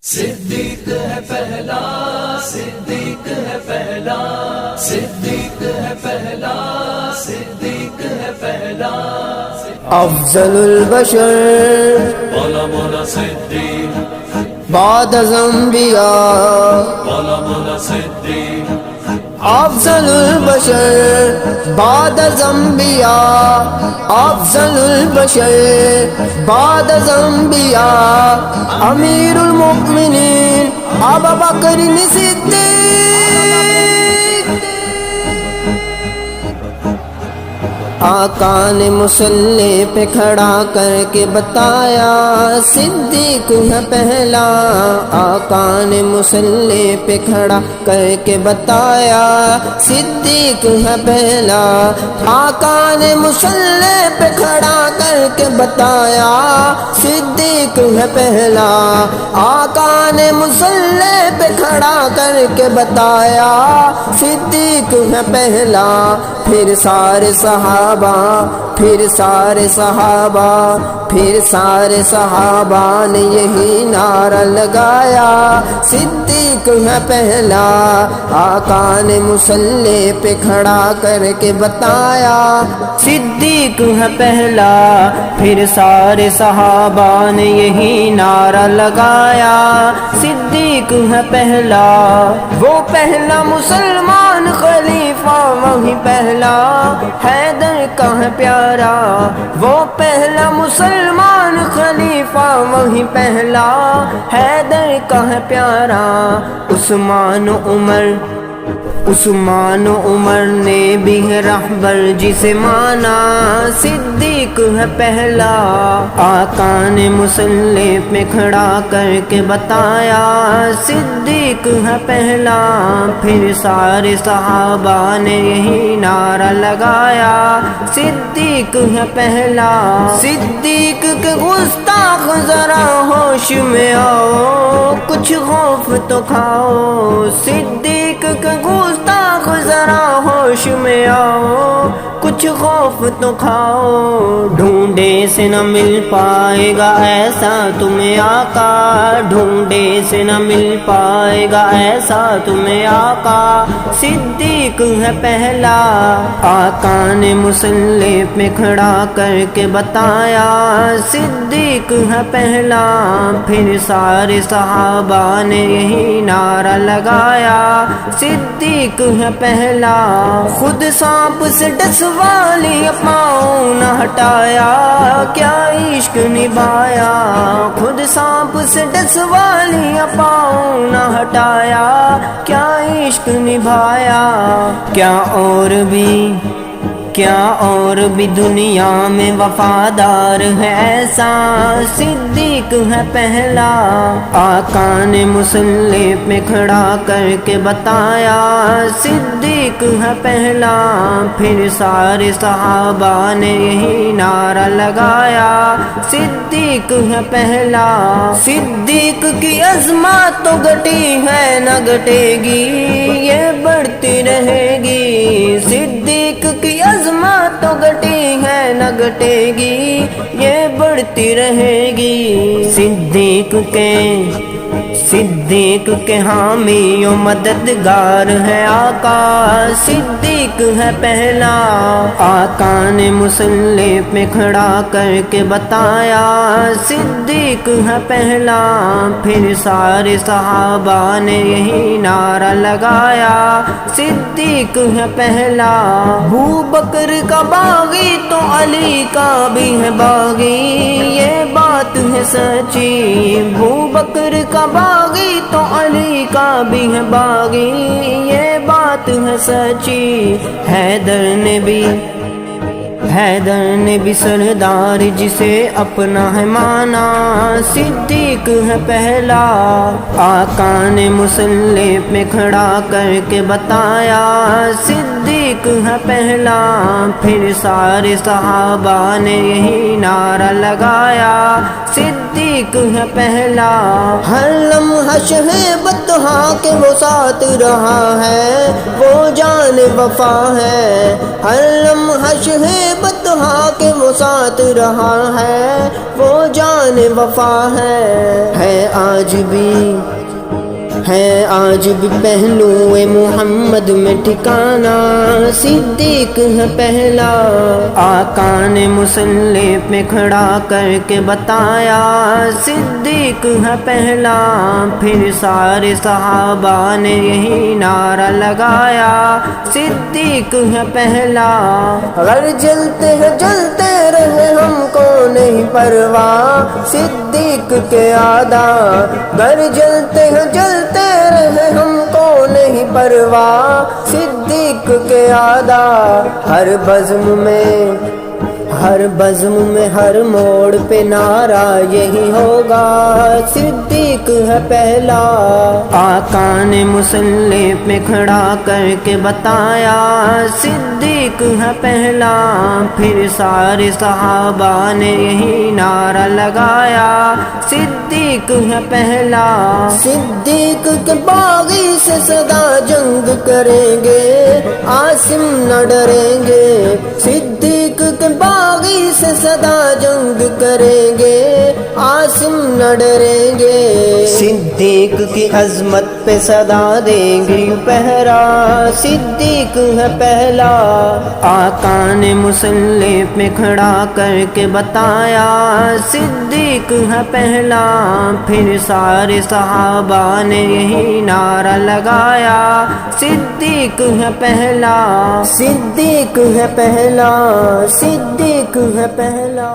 صدیق ہے پہلا، صدیق ہے پہلا، صدیق ہے پہلا، صدیق ہے پہلا، افضل البشر مولا مولا صدیق، بعد از انبیاء. مولا مولا صدیق، افضل البشر بعد از انبیاء. افضل البشر بعد از انبیاء. امیر المؤمنین ابو بکر صدیق. آقا نے مصلی پہ کھڑا کر کے بتایا صدیق ہے پہلا. آقا نے مصلی پہ کھڑا کر کے بتایا صدیق ہے پہلا. آقا نے مصلی پہ کھڑا کر کے بتایا صدیق ہے پہلا. آقا نے مصلی پہ کھڑا کر کے بتایا صدیق ہے پہلا. پھر سارے صحابہ، پھر سارے صحابہ، پھر سارے صحابہ نے یہی نعرہ لگایا صدیق ہے پہلا. آقا نے مصلی پہ کھڑا کر کے بتایا صدیق ہے پہلا. پھر سارے صحابہ نے یہی نعرہ لگایا صدیق ہے پہلا. وہ پہلا مسلمان خلیفہ وہی پہلا حیدر کا ہے پیارا. وہ پہلا مسلمان خلیفہ وہی پہلا حیدر کا ہے پیارا. عثمان و عمر نے بھی ہے رہبر جسے مانا صدیق ہے پہلا. آقا نے مصلی پہ کھڑا کر کے بتایا صدیق ہے پہلا. پھر سارے صحابہ نے یہی نعرہ لگایا صدیق ہے پہلا. صدیق کے گستاخ ذرا ہوش میں آؤ، کچھ خوف تو کھاؤ. صدیق کے گستاخ ذرا ہوش میں آؤ، کچھ خوف تو کھاؤ. ڈھونڈے سے نہ مل پائے گا ایسا تمہیں آقا، ڈھونڈے سے نہ مل پائے گا ایسا تمہیں آقا صدیق ہے پہلا. آقا نے مصلی پہ کھڑا کر کے بتایا صدیق ہے پہلا. پھر سارے صحابہ نے یہی نعرہ لگایا صدیق ہے پہلا. خود سانپ سے ڈس والی پاؤں نہ ہٹایا، کیا عشق نبھایا. خود سانپ سے ڈس والی پاؤں نہ ہٹایا، کیا عشق نبھایا. کیا اور بھی دنیا میں وفادار ہے ایسا صدیق ہے پہلا. آقا نے مصلی پہ کھڑا کر کے بتایا صدیق ہے پہلا. پھر سارے صحابہ نے یہی نعرہ لگایا صدیق ہے پہلا. صدیق کی عظمت تو گھٹی ہے نہ گھٹے گی، یہ بڑھتی رہے گی. صدیق کی عظمت تو گھٹی ہے نہ گھٹے گی، یہ بڑھتی رہے گی. صدیق کے حامی و مددگار ہے آقا صدیق ہے پہلا. آقا نے مصلی پہ کھڑا کر کے بتایا صدیق ہے پہلا. پھر سارے صحابہ نے یہی نعرہ لگایا صدیق ہے پہلا. ابو بکر کا باغی تو علی کا بھی ہے باغی، یہ بات ہے سچی. ابو بکر کا باغی تو علی کا بھی ہے باغی، یہ بات ہے سچی. حیدر نے بھی سردار جسے اپنا ہے مانا صدیق ہے پہلا. آقا نے مصلی پہ کھڑا کر کے بتایا صدیق ہے پہلا. پھر سارے صحابہ نے یہی نعرہ لگایا صدیق ہے پہلا. ہر لمحہ بطحا کے وہ ساتھ رہا ہے، وہ جان وفا ہے. ہر لمحہ بطحا کے وہ ساتھ رہا ہے، وہ جان وفا ہے آج بھی پہلو محمد میں ٹھکانہ، صدیق ہے پہلا۔ آقا نے مصلی پہ کھڑا کر کے بتایا، صدیق ہے پہلا۔ پھر سارے صحابہ نے یہی نعرہ لگایا، صدیق ہے پہلا۔ اگر جلتے رہے ہم کو نہیں پرواہ، صدیق کے آدھا گر جلتے رہے ہم کو نہیں پرواہ، صدیق کے آدھا۔ ہر بزم میں ہر موڑ پہ نعرہ یہی ہوگا، صدیق ہے پہلا۔ آقا نے مصلی پہ کھڑا کر کے بتایا، صدیق ہے پہلا۔ پھر سارے صحابہ نے یہی نعرہ لگایا، صدیق ہے پہلا۔ صدیق کے باغی سے سدا جنگ کریں گے، عاصم نہ ڈریں گے۔ صدیق کے باغی سے سدا جنگ کریں گے، عاصم نہ ڈریں گے۔ صدیق کی عظمت پہ صدا دیں گے پہرا، صدیق ہے پہلا۔ آقا نے مصلی پہ کھڑا کر کے بتایا، صدیق ہے پہلا۔ پھر سارے صحابہ نے یہی نعرہ لگایا، صدیق ہے پہلا۔ صدیق ہے پہلا، صدیق ہے پہلا۔